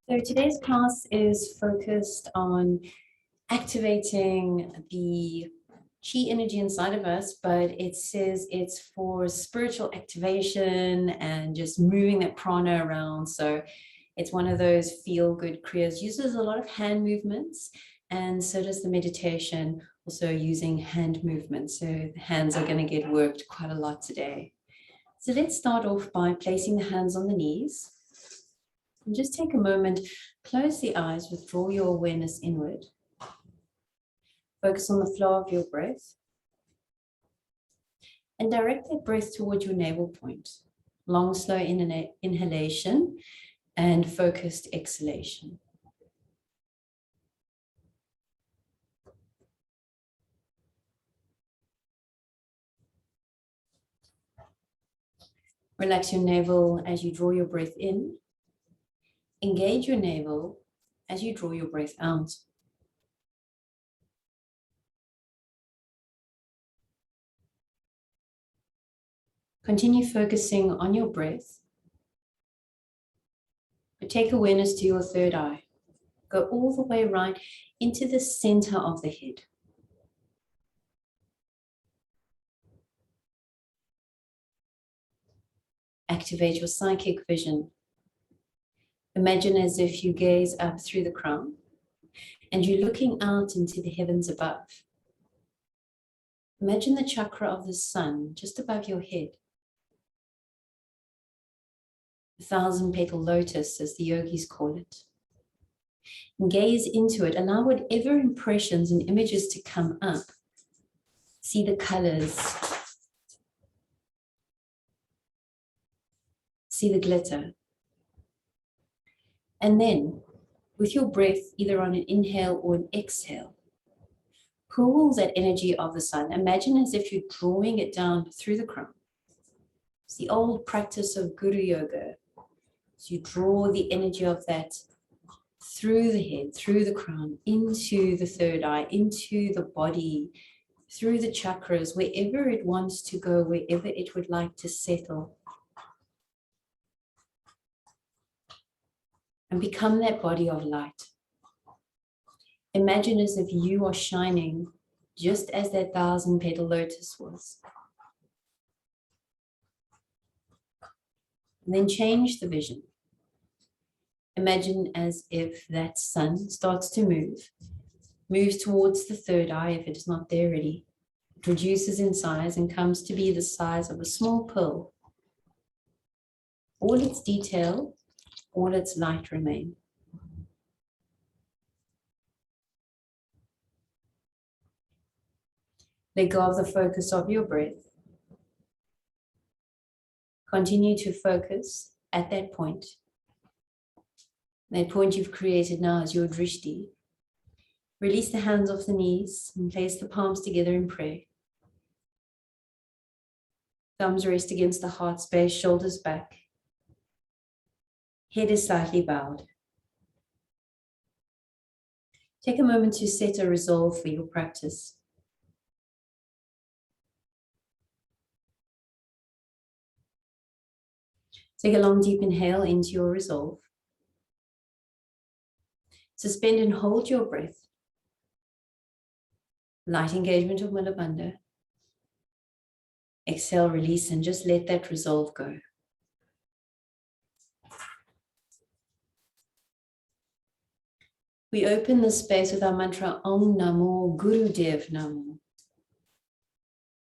So today's class is focused on activating the chi energy inside of us, but it says it's for spiritual activation and just moving that prana around. So it's one of those feel-good kriyas, uses a lot of hand movements, and so does the meditation, also using hand movements. So the hands are going to get worked quite a lot today. So let's start off by placing the hands on the knees. And just take a moment, close the eyes, withdraw your awareness inward. Focus on the flow of your breath. And direct that breath towards your navel point. Long, slow inhalation and focused exhalation. Relax your navel as you draw your breath in. Engage your navel as you draw your breath out. Continue focusing on your breath. But take awareness to your third eye. Go all the way right into the center of the head. Activate your psychic vision. Imagine as if you gaze up through the crown and you're looking out into the heavens above. Imagine the chakra of the sun just above your head. 1,000-petal lotus, as the yogis call it. And gaze into it. Allow whatever impressions and images to come up. See the colors. See the glitter. And then, with your breath, either on an inhale or an exhale, pull that energy of the sun. Imagine as if you're drawing it down through the crown. It's the old practice of Guru Yoga. So you draw the energy of that through the head, through the crown, into the third eye, into the body, through the chakras, wherever it wants to go, wherever it would like to settle. And become that body of light. Imagine as if you are shining just as that 1,000-petal lotus was. And then change the vision. Imagine as if that sun starts to move, moves towards the third eye if it is not there already. It reduces in size and comes to be the size of a small pearl. All its detail, all its light remain. Let go of the focus of your breath. Continue to focus at that point. That point you've created now is your drishti. Release the hands off the knees and place the palms together in prayer. Thumbs rest against the heart space, shoulders back. Head is slightly bowed. Take a moment to set a resolve for your practice. Take a long, deep inhale into your resolve. Suspend and hold your breath. Light engagement of Mula Bandha. Exhale, release, and just let that resolve go. We open the space with our mantra Om Namo Gurudev Namo.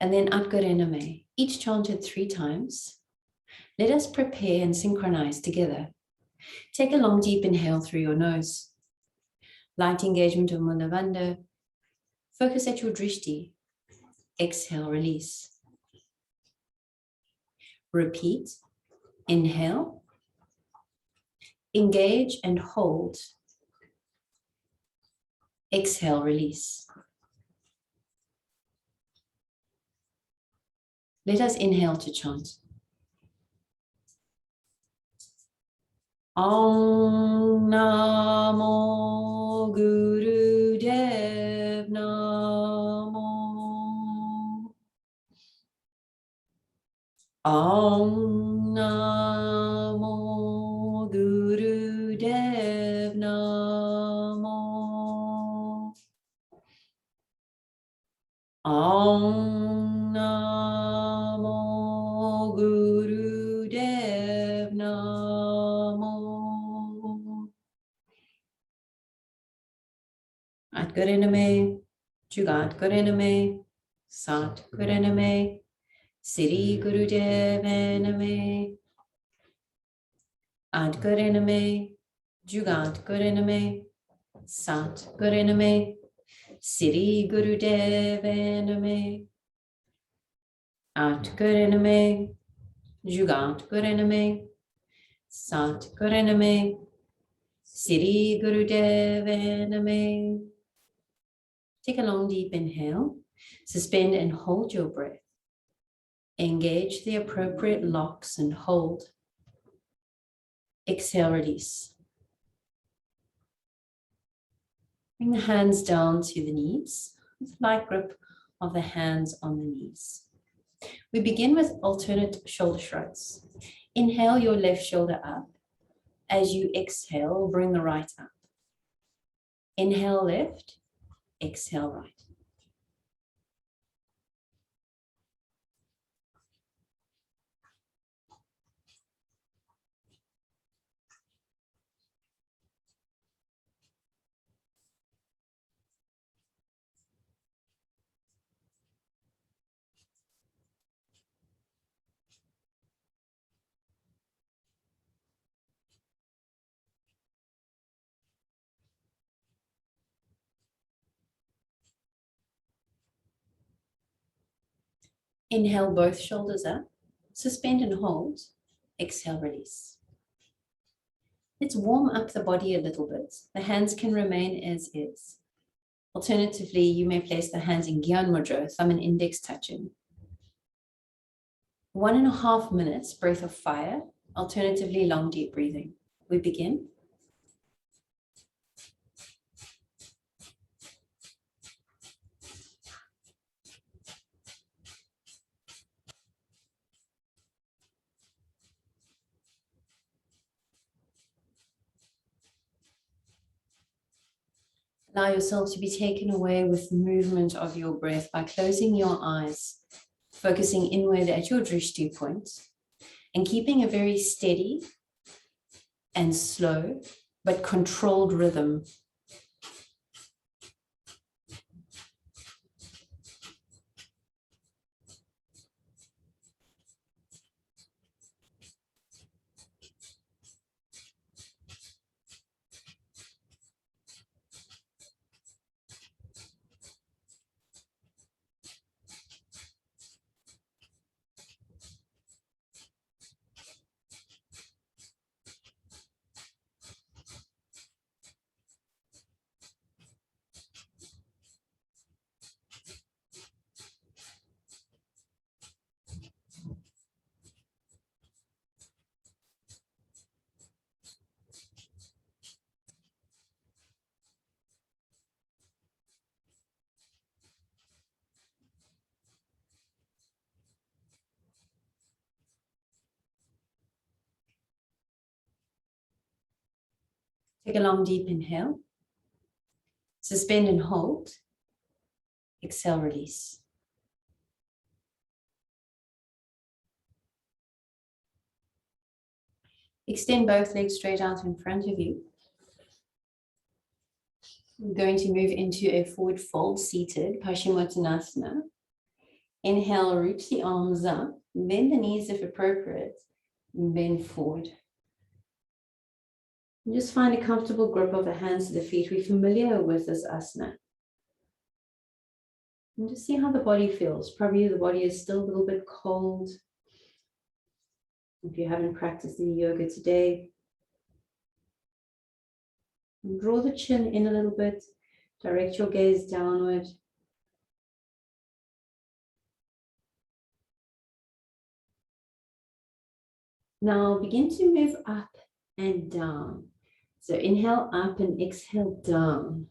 And then Atgarename, each chanted 3 times. Let us prepare and synchronize together. Take a long, deep inhale through your nose. Light engagement of Mula Bandha. Focus at your drishti. Exhale, release. Repeat. Inhale. Engage and hold. Exhale, release. Let us inhale to chant. Om Namo Gurudev Namo. Om Namo Gurudev Guriname, Jugat Guriname, Sat Guriname, Siri Gurudevaname, Ad Guriname, Jugat Guriname, Sat Guriname, Siri Gurudevaname, At Guriname, Jugat Guriname, Sat Guriname, Siri Gurudevaname. Take a long deep inhale, suspend and hold your breath. Engage the appropriate locks and hold. Exhale, release. Bring the hands down to the knees with light grip of the hands on the knees. We begin with alternate shoulder shrugs. Inhale your left shoulder up. As you exhale, bring the right up. Inhale left, exhale right. Inhale both shoulders up, suspend and hold, exhale, release. Let's warm up the body a little bit. The hands can remain as is. Alternatively, you may place the hands in Gyan Mudra, thumb and index touching. 1.5 minutes, breath of fire, alternatively long deep breathing. We begin. Allow yourself to be taken away with the movement of your breath by closing your eyes, focusing inward at your drishti point, and keeping a very steady and slow but controlled rhythm. Take a long deep inhale. Suspend and hold. Exhale, release. Extend both legs straight out in front of you. We're going to move into a forward fold seated, Paschimottanasana. Inhale, reach the arms up, bend the knees if appropriate, and bend forward. And just find a comfortable grip of the hands to the feet. We're familiar with this asana. And just see how the body feels. Probably the body is still a little bit cold. If you haven't practiced any yoga today, and draw the chin in a little bit, direct your gaze downward. Now begin to move up and down. So inhale up and exhale down.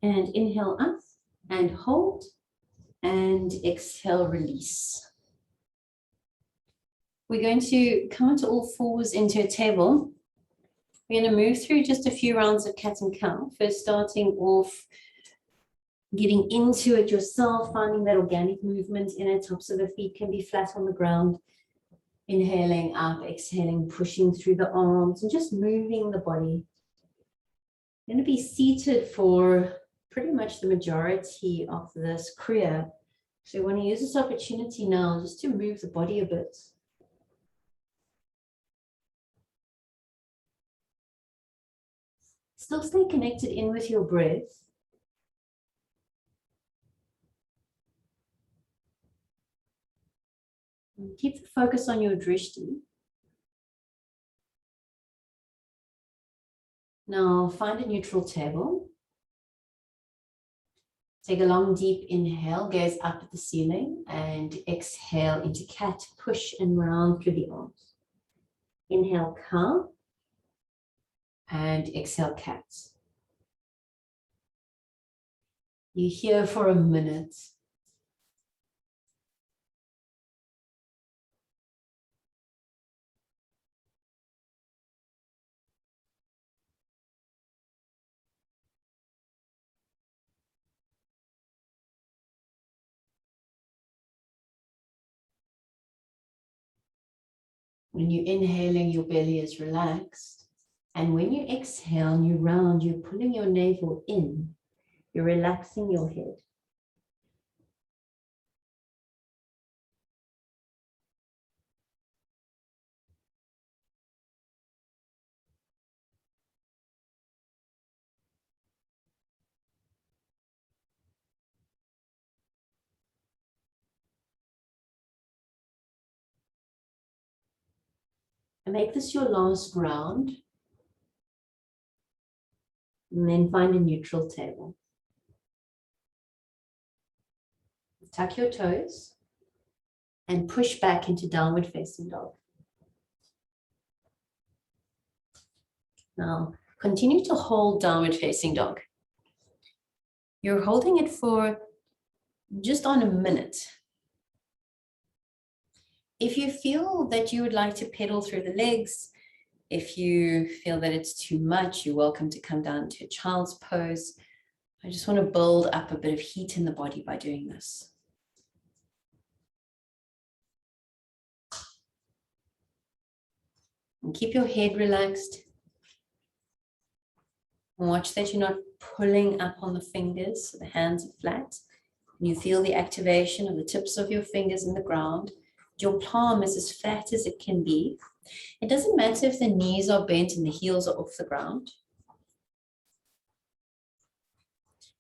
And inhale up and hold. And exhale, release. We're going to come onto all fours into a table. We're going to move through just a few rounds of cat and cow. First, starting off, getting into it yourself, finding that organic movement in it. Tops of the feet can be flat on the ground. Inhaling up, exhaling, pushing through the arms, and just moving the body. You're going to be seated for pretty much the majority of this kriya. So you want to use this opportunity now just to move the body a bit. Still stay connected in with your breath. And keep the focus on your drishti. Now find a neutral table. Take a long, deep inhale, gaze up at the ceiling, and exhale into cat, push and round through the arms. Inhale, cow, and exhale, cat. You're here for a minute. When you're inhaling, your belly is relaxed. And when you exhale and you round, you're pulling your navel in. You're relaxing your head. And make this your last round. And then find a neutral table. Tuck your toes and push back into downward facing dog. Now, continue to hold downward facing dog. You're holding it for just on a minute. If you feel that you would like to pedal through the legs, if you feel that it's too much, you're welcome to come down to a child's pose. I just want to build up a bit of heat in the body by doing this. And keep your head relaxed. And watch that you're not pulling up on the fingers, so the hands are flat. And you feel the activation of the tips of your fingers in the ground. Your palm is as flat as it can be. It doesn't matter if the knees are bent and the heels are off the ground.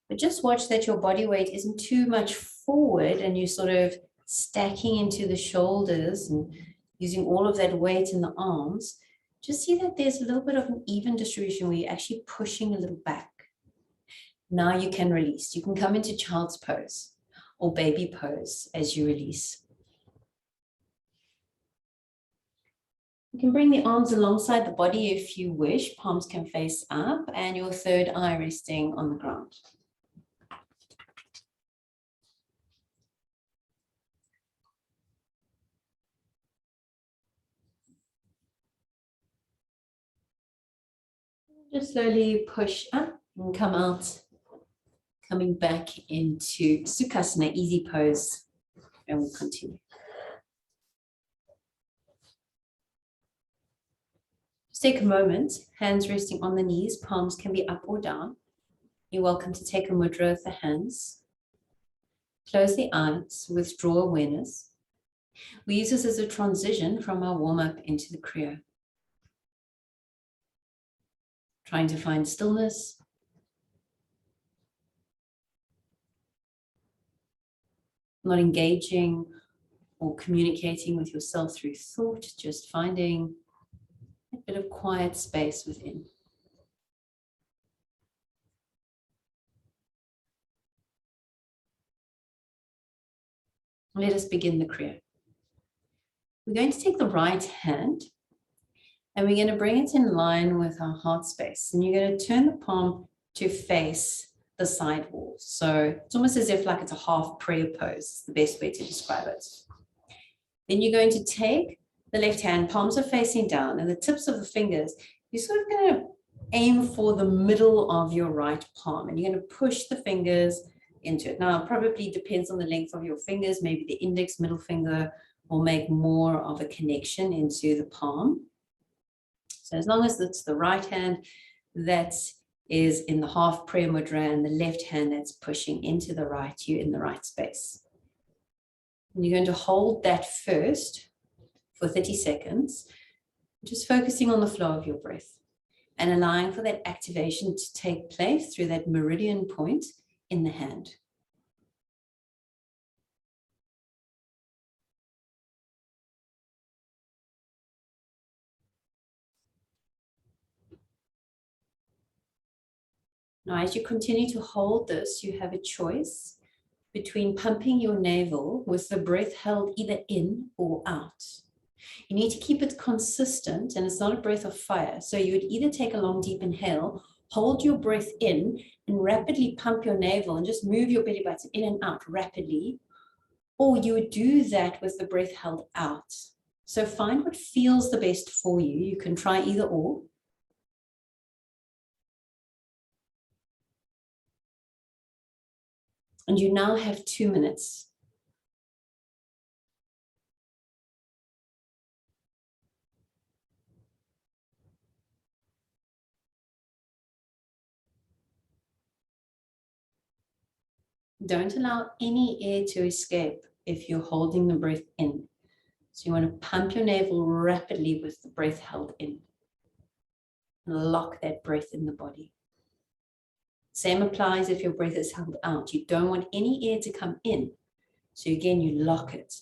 But just watch that your body weight isn't too much forward and you're sort of stacking into the shoulders and using all of that weight in the arms. Just see that there's a little bit of an even distribution where you're actually pushing a little back. Now you can release. You can come into child's pose or baby pose as you release. You can bring the arms alongside the body if you wish. Palms can face up and your third eye resting on the ground. Just slowly push up and come out, coming back into Sukhasana, easy pose, and we'll continue. Just take a moment, hands resting on the knees, palms can be up or down. You're welcome to take a mudra of the hands. Close the eyes, withdraw awareness. We use this as a transition from our warm-up into the kriya. Trying to find stillness. Not engaging or communicating with yourself through thought, just finding a bit of quiet space within. Let us begin the kriya. We're going to take the right hand and we're going to bring it in line with our heart space. And you're going to turn the palm to face the side walls. So it's almost as if like it's a half prayer pose, is the best way to describe it. Then you're going to take the left hand, palms are facing down, and the tips of the fingers, you're sort of going to aim for the middle of your right palm, and you're going to push the fingers into it. Now, it probably depends on the length of your fingers. Maybe the index, middle finger will make more of a connection into the palm. So as long as it's the right hand that is in the half prayer mudra and the left hand that's pushing into the right, you're in the right space. And you're going to hold that first for 30 seconds, just focusing on the flow of your breath and allowing for that activation to take place through that meridian point in the hand. Now, as you continue to hold this, you have a choice between pumping your navel with the breath held either in or out. You need to keep it consistent, and it's not a breath of fire. So you would either take a long, deep inhale, hold your breath in, and rapidly pump your navel and just move your belly button in and out rapidly. Or you would do that with the breath held out. So find what feels the best for you. You can try either or. And you now have 2 minutes. Don't allow any air to escape if you're holding the breath in. So you want to pump your navel rapidly with the breath held in. And lock that breath in the body. Same applies if your breath is held out. You don't want any air to come in. So again, you lock it.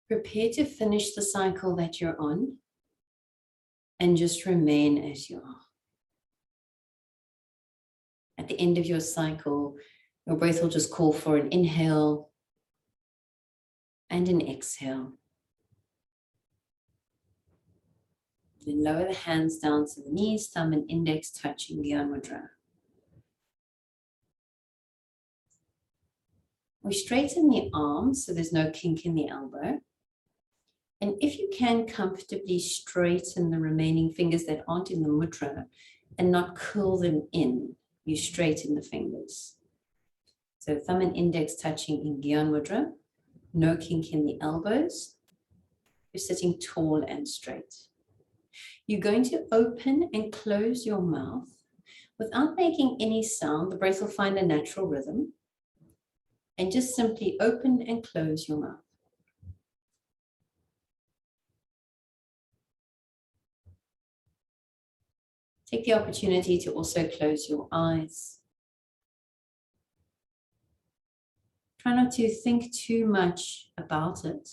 Prepare to finish the cycle that you're on and just remain as you are. At the end of your cycle, your breath will just call for an inhale and an exhale. Then lower the hands down to the knees, thumb and index touching Gyan Mudra. We straighten the arms so there's no kink in the elbow. And if you can comfortably straighten the remaining fingers that aren't in the mudra and not curl them in, you straighten the fingers. So thumb and index touching in Gyan Mudra, no kink in the elbows. You're sitting tall and straight. You're going to open and close your mouth without making any sound. The breath will find a natural rhythm. And just simply open and close your mouth. Take the opportunity to also close your eyes. Try not to think too much about it.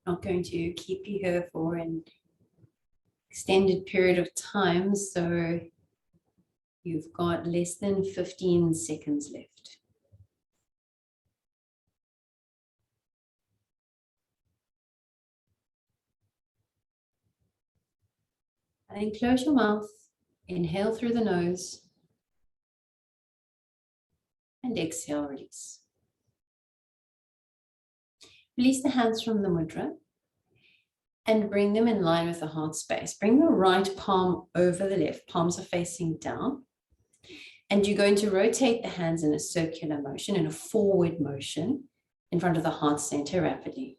Not going to keep you here for an extended period of time, so you've got less than 15 seconds left. And then close your mouth, inhale through the nose, and exhale, release. Release the hands from the mudra and bring them in line with the heart space. Bring the right palm over the left, palms are facing down. And you're going to rotate the hands in a circular motion, in a forward motion, in front of the heart center rapidly.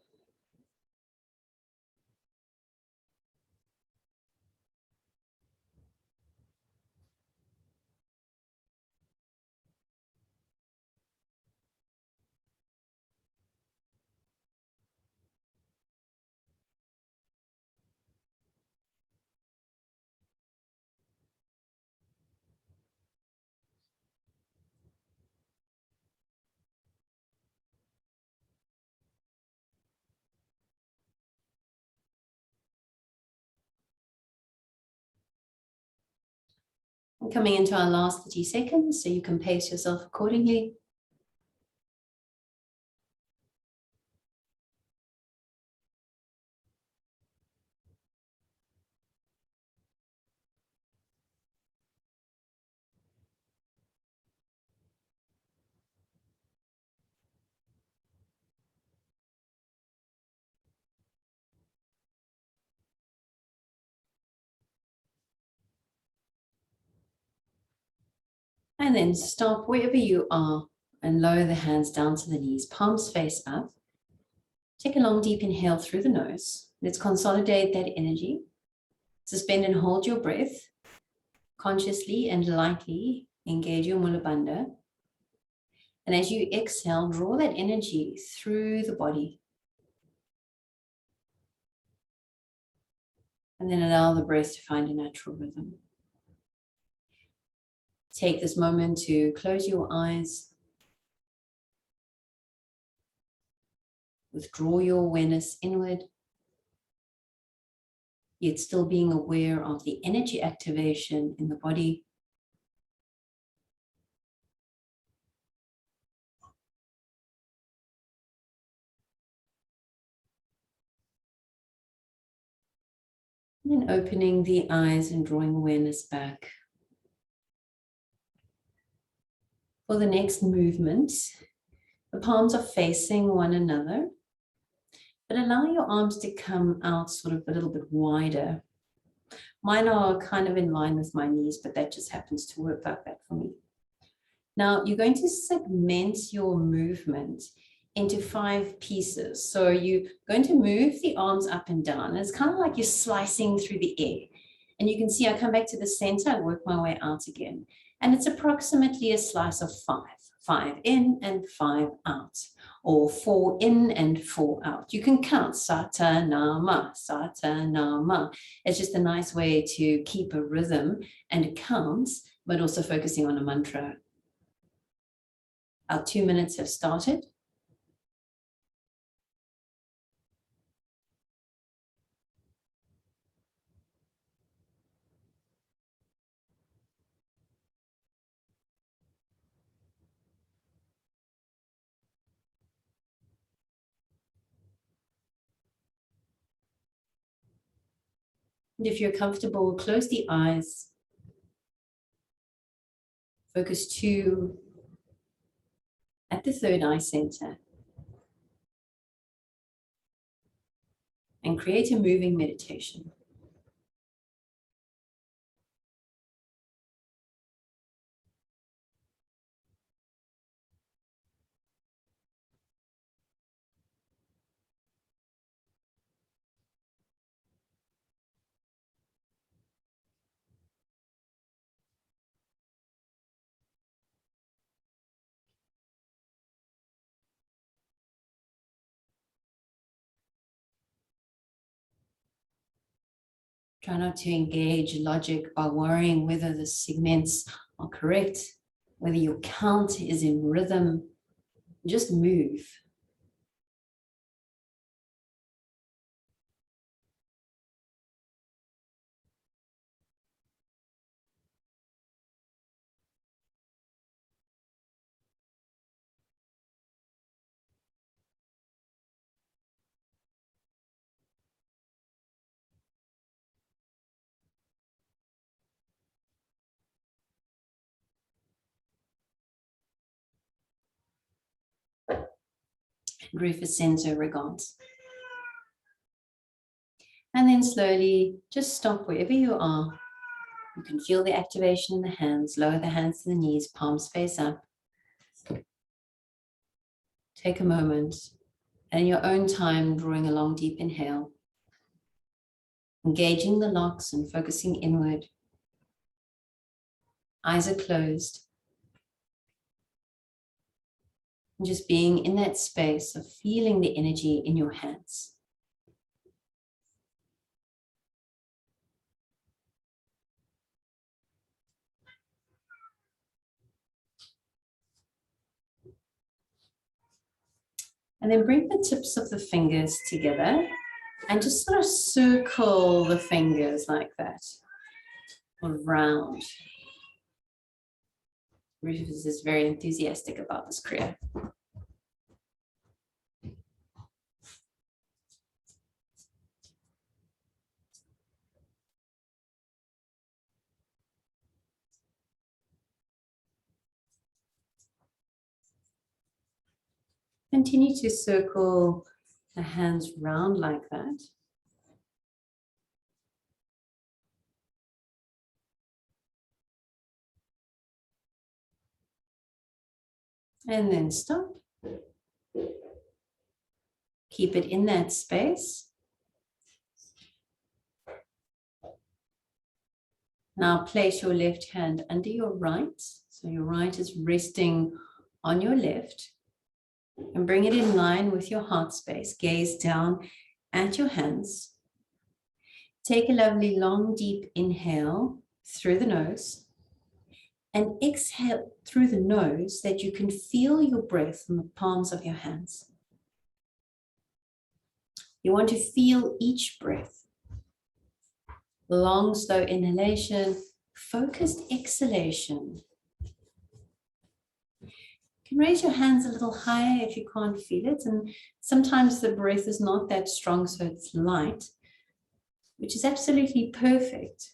And coming into our last 30 seconds, so you can pace yourself accordingly. And then stop wherever you are and lower the hands down to the knees, palms face up. Take a long deep inhale through the nose. Let's consolidate that energy. Suspend and hold your breath. Consciously and lightly engage your Mula Bandha. And as you exhale, draw that energy through the body. And then allow the breath to find a natural rhythm. Take this moment to close your eyes. Withdraw your awareness inward, yet still being aware of the energy activation in the body. And then opening the eyes and drawing awareness back. For the next movement, the palms are facing one another, but allow your arms to come out sort of a little bit wider. Mine are kind of in line with my knees, but that just happens to work like that for me. Now you're going to segment your movement into 5 pieces. So you're going to move the arms up and down. And it's kind of like you're slicing through the air. And you can see I come back to the center, I work my way out again. And it's approximately a slice of 5. 5 in and 5 out. Or 4 in and 4 out. You can count Satanama, Satanama. It's just a nice way to keep a rhythm and count, but also focusing on a mantra. Our 2 minutes have started. And if you're comfortable, close the eyes. Focus 2 at the third eye center. And create a moving meditation. Try not to engage logic by worrying whether the segments are correct, whether your count is in rhythm. Just move. Rufus sends her regards. And then slowly just stop wherever you are. You can feel the activation in the hands. Lower the hands to the knees, palms face up. Take a moment and in your own time, drawing a long, deep inhale. Engaging the locks and focusing inward. Eyes are closed. And just being in that space of feeling the energy in your hands. And then bring the tips of the fingers together and just sort of circle the fingers like that, around. Rufus is very enthusiastic about this kriya. Continue to circle the hands round like that. And then stop. Keep it in that space. Now place your left hand under your right. So your right is resting on your left. And bring it in line with your heart space. Gaze down at your hands. Take a lovely long deep inhale through the nose. And exhale through the nose that you can feel your breath in the palms of your hands. You want to feel each breath. Long, slow inhalation, focused exhalation. You can raise your hands a little higher if you can't feel it. And sometimes the breath is not that strong, so it's light, which is absolutely perfect.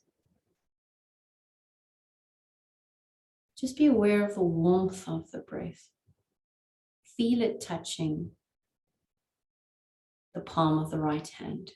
Just be aware of the warmth of the breath. Feel it touching the palm of the right hand.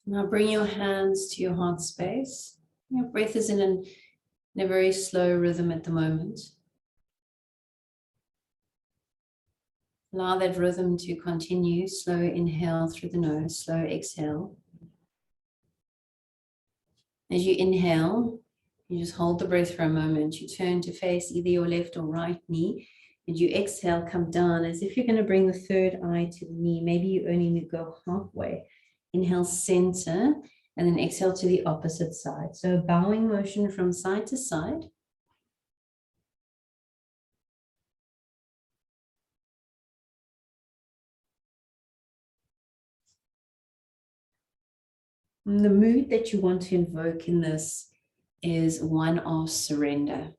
Now bring your hands to your heart space. Your breath is in a very slow rhythm at the moment. Allow that rhythm to continue. Slow inhale through the nose, slow exhale. As you inhale, You just hold the breath for a moment. You turn to face either your left or right knee, and you exhale, come down as if you're going to bring the third eye to the knee. Maybe you only need to go halfway. Inhale, center, and then exhale to the opposite side. So bowing motion from side to side. And the mood that you want to invoke in this is one of surrender.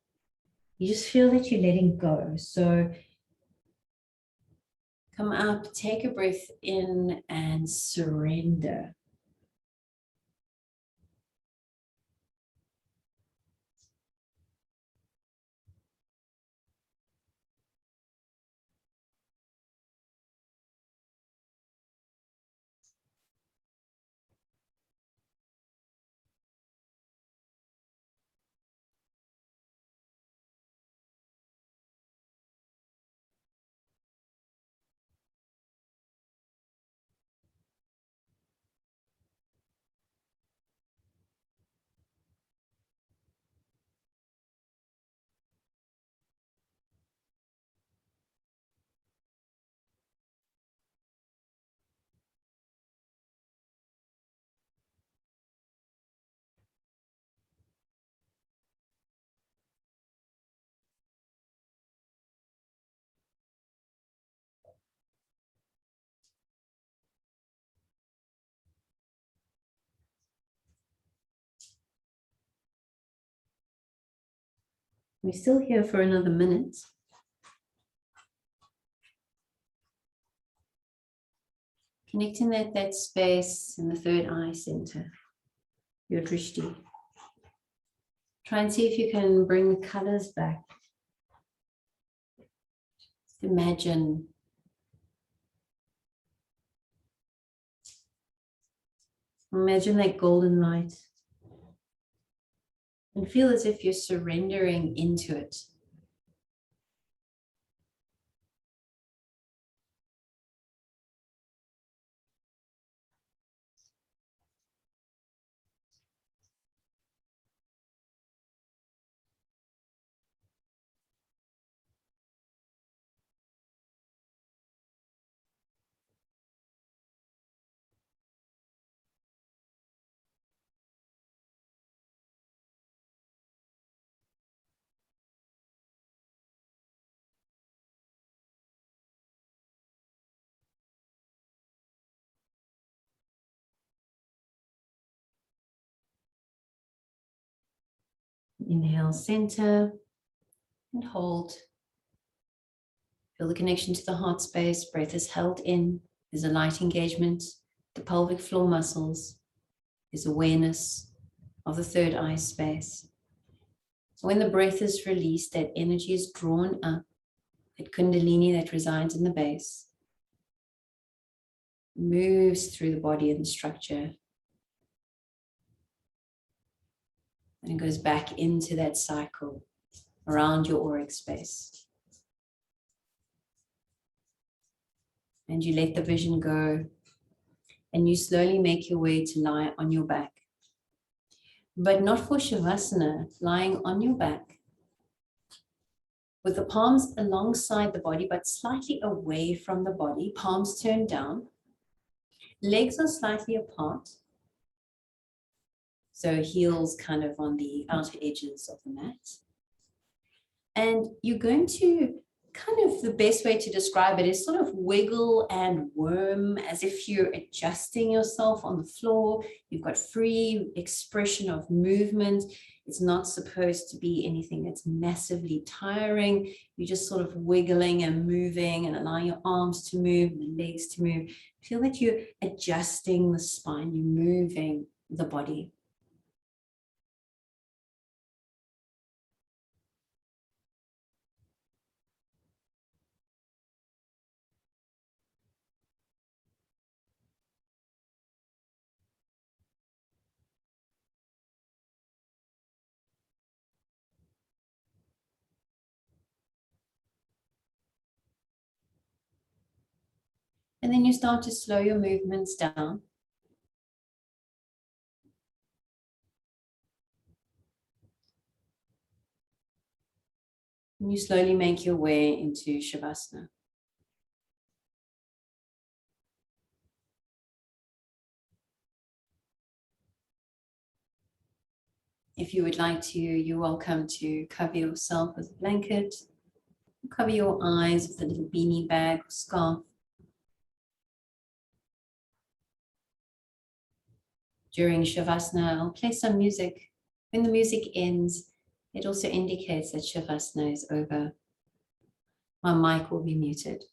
You just feel that you're letting go. So come up, take a breath in and surrender. We're still here for another minute. Connecting that space in the third eye center, your drishti. Try and see if you can bring the colors back. Just imagine that golden light and feel as if you're surrendering into it. Inhale, center, and hold. Feel the connection to the heart space. Breath is held in. There's a light engagement. The pelvic floor muscles. There's awareness of the third eye space. So when the breath is released, that energy is drawn up. That Kundalini that resides in the base moves through the body and the structure. And it goes back into that cycle around your auric space. And you let the vision go. And you slowly make your way to lie on your back. But not for Shavasana, lying on your back. With the palms alongside the body, but slightly away from the body. Palms turned down. Legs are slightly apart. So heels kind of on the outer edges of the mat. And you're going to kind of, the best way to describe it is sort of wiggle and worm as if you're adjusting yourself on the floor. You've got free expression of movement. It's not supposed to be anything that's massively tiring. You're just sort of wiggling and moving and allowing your arms to move and the legs to move. Feel that you're adjusting the spine. You're moving the body. And then you start to slow your movements down. And you slowly make your way into Shavasana. If you would like to, you're welcome to cover yourself with a blanket, cover your eyes with a little beanie bag or scarf. During Shavasana, I'll play some music. When the music ends, it also indicates that Shavasana is over. My mic will be muted.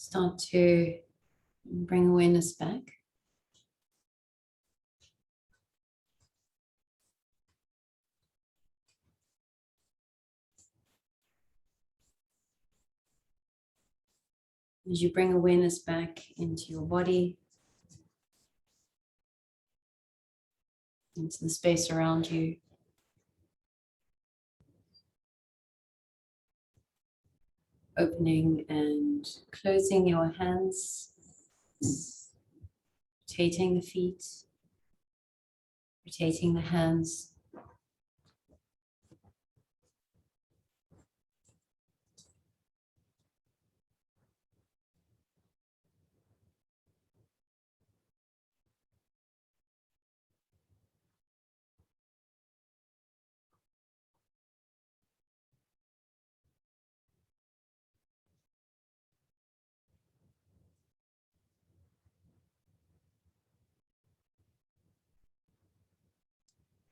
Start to bring awareness back. As you bring awareness back into your body, into the space around you, opening and closing your hands, rotating the feet, rotating the hands.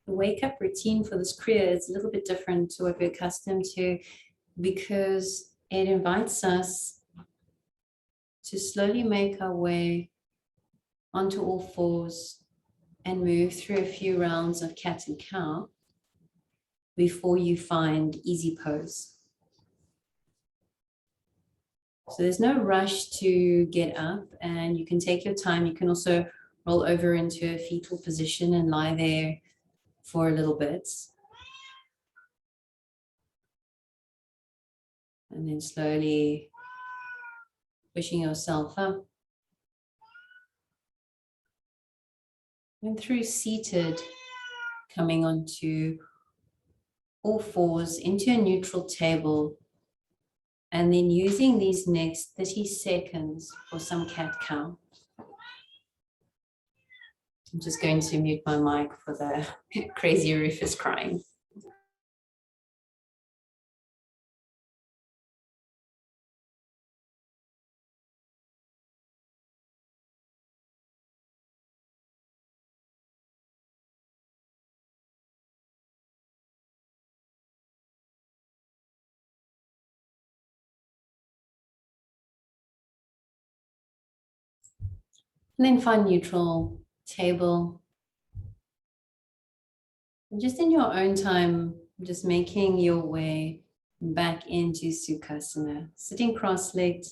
The wake up routine for this kriya is a little bit different to what we're accustomed to, because it invites us to slowly make our way onto all fours and move through a few rounds of cat and cow before you find easy pose. So there's no rush to get up, and you can take your time. You can also roll over into a fetal position and lie there for a little bit. And then slowly pushing yourself up. And through seated, coming onto all fours into a neutral table. And then using these next 30 seconds for some cat-cow. I'm just going to mute my mic for the crazy Rufus crying. And then find neutral table. And just in your own time, just making your way back into Sukhasana, sitting cross-legged.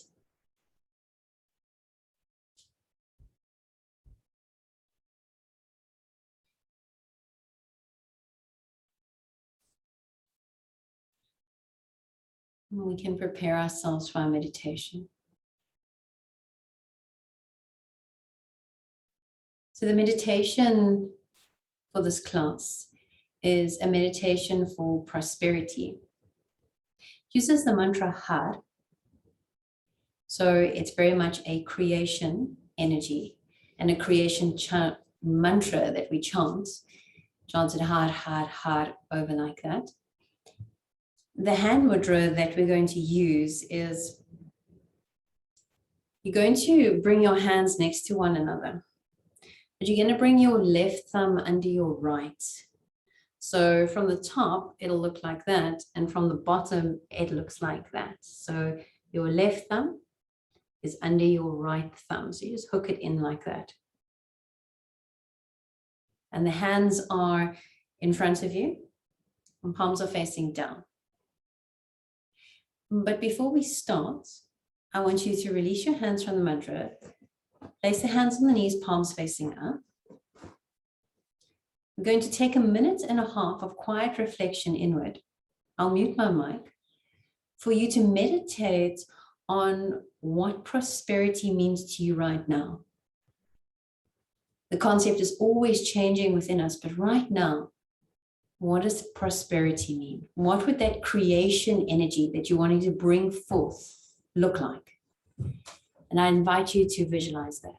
And we can prepare ourselves for our meditation. So the meditation for this class is a meditation for prosperity. It uses the mantra Har. So it's very much a creation energy and a creation mantra that we chanted Har, Har, Har over like that. The hand mudra that we're going to use is you're going to bring your hands next to one another, but you're going to bring your left thumb under your right. So from the top, it'll look like that. And from the bottom, it looks like that. So your left thumb is under your right thumb. So you just hook it in like that. And the hands are in front of you and palms are facing down. But before we start, I want you to release your hands from the mantra. Place the hands on the knees, palms facing up. We're going to take 1.5 minutes of quiet reflection inward. I'll mute my mic for you to meditate on what prosperity means to you right now. The concept is always changing within us, but right now, what does prosperity mean? What would that creation energy that you're wanting to bring forth look like? And I invite you to visualize that.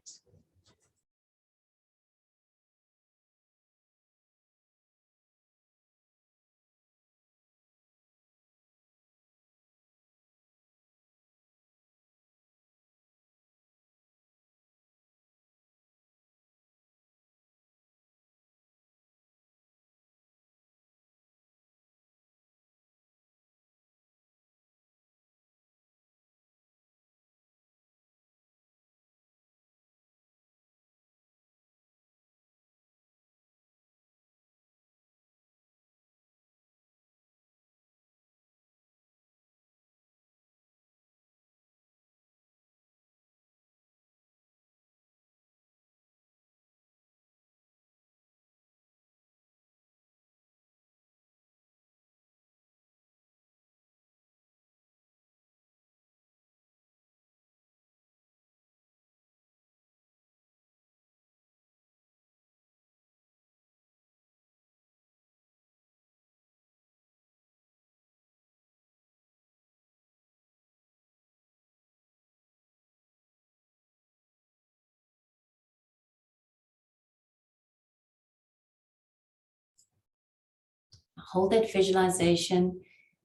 hold that visualization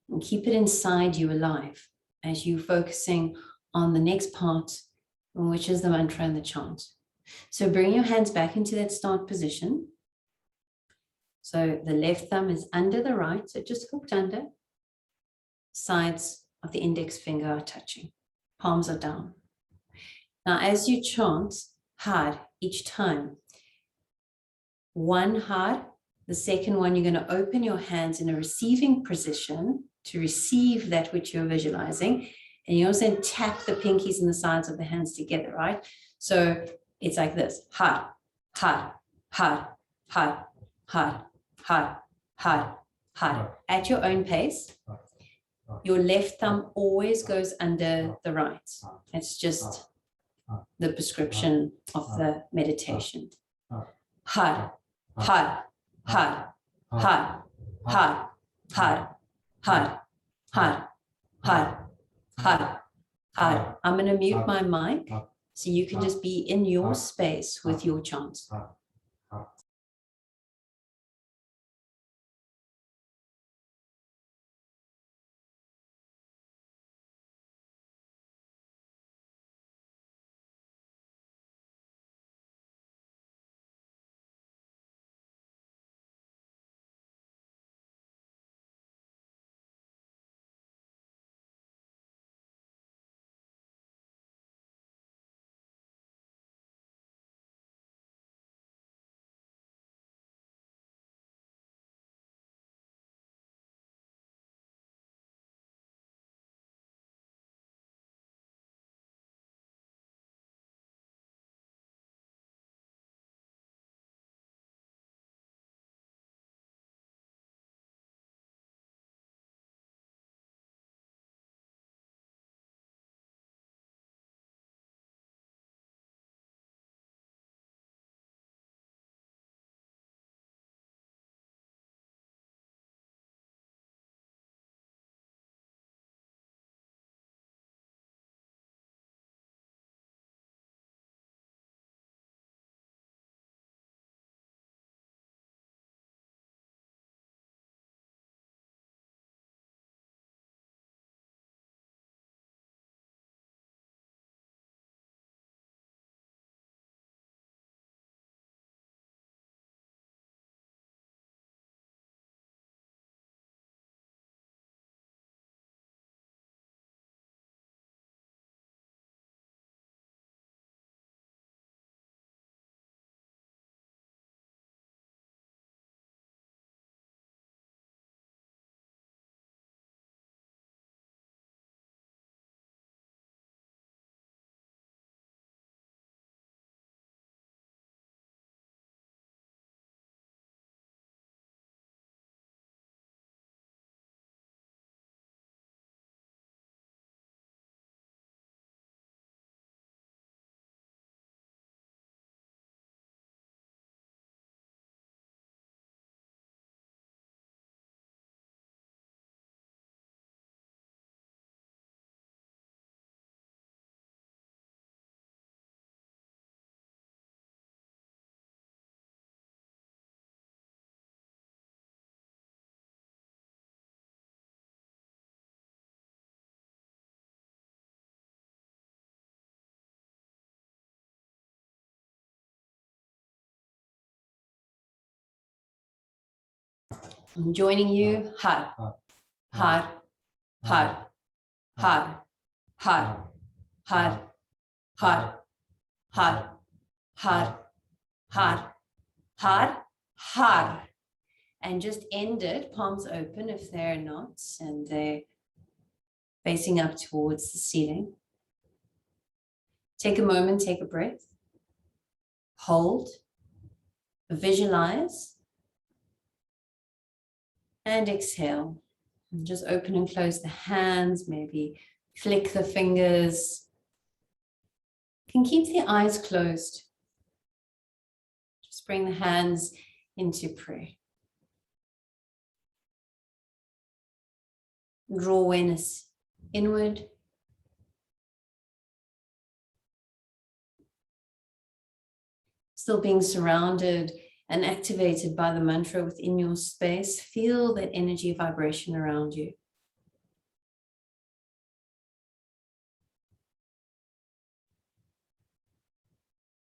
and keep it inside you alive as you focusing on the next part, which is the mantra and the chant. So bring your hands back into that start position. So the left thumb is under the right, so just hooked under. Sides of the index finger are touching. Palms are down. Now, as you chant hard each time, one hard, the second one, you're going to open your hands in a receiving position to receive that which you're visualizing. And you also tap the pinkies and the sides of the hands together, right? So it's like this: hard, hard, hard, hard, hard, hard, hard, hard. At your own pace. Your left thumb always goes under the right. It's just the prescription of the meditation. Hard, hard, hard, hard, hard, hard, hard, hard, hard, hard, hard. I'm going to mute my mic so you can just be in your space with your chants. I'm joining you. Hard, hard, hard, hard, hard, hard, hard, hard, hard, hard, hard, hard. And just end it, palms open if they're not, and they're facing up towards the ceiling. Take a moment, take a breath. Hold, visualize, and exhale. And just open and close the hands, maybe flick the fingers. You can keep the eyes closed. Just bring the hands into prayer. Draw awareness inward. Still being surrounded and activated by the mantra within your space, feel that energy vibration around you.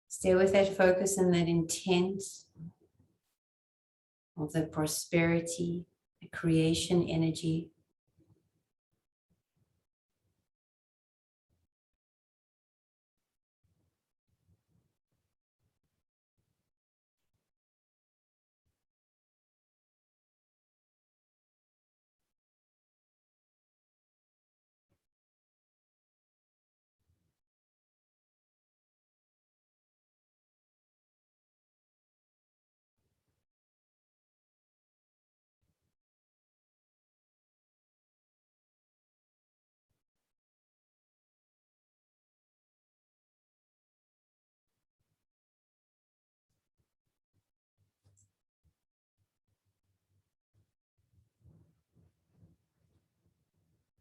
Stay with that focus and that intent of the prosperity, the creation energy.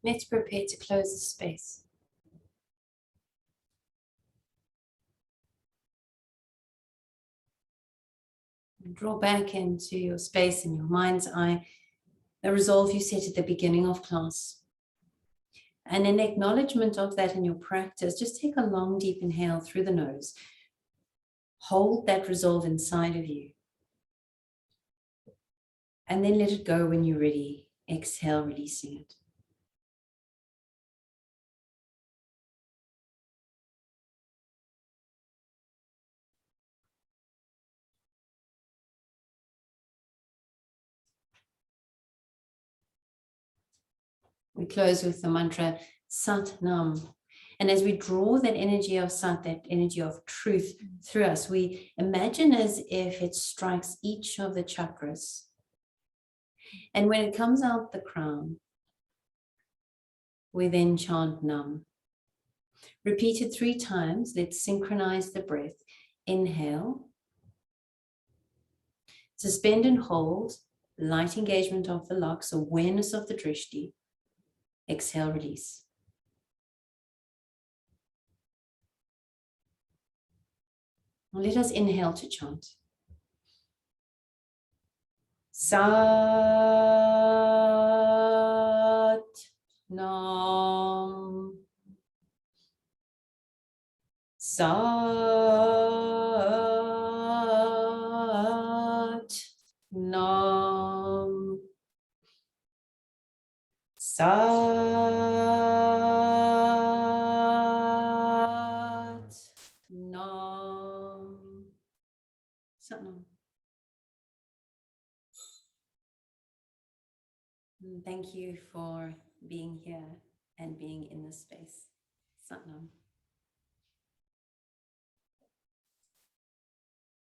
Let's prepare to close the space. And draw back into your space in your mind's eye, the resolve you set at the beginning of class. And in acknowledgement of that in your practice, just take a long, deep inhale through the nose. Hold that resolve inside of you. And then let it go when you're ready. Exhale, releasing it. We close with the mantra Sat Nam. And as we draw that energy of Sat, that energy of truth through us, we imagine as if it strikes each of the chakras. And when it comes out the crown, we then chant Nam. Repeat it 3 times. Let's synchronize the breath. Inhale. Suspend and hold. Light engagement of the locks, awareness of the drishti. Exhale, release. Let us inhale to chant. Sat Nam. Sat Nam. Sat Nam. Sat Nam. Thank you for being here and being in this space. Sat Nam.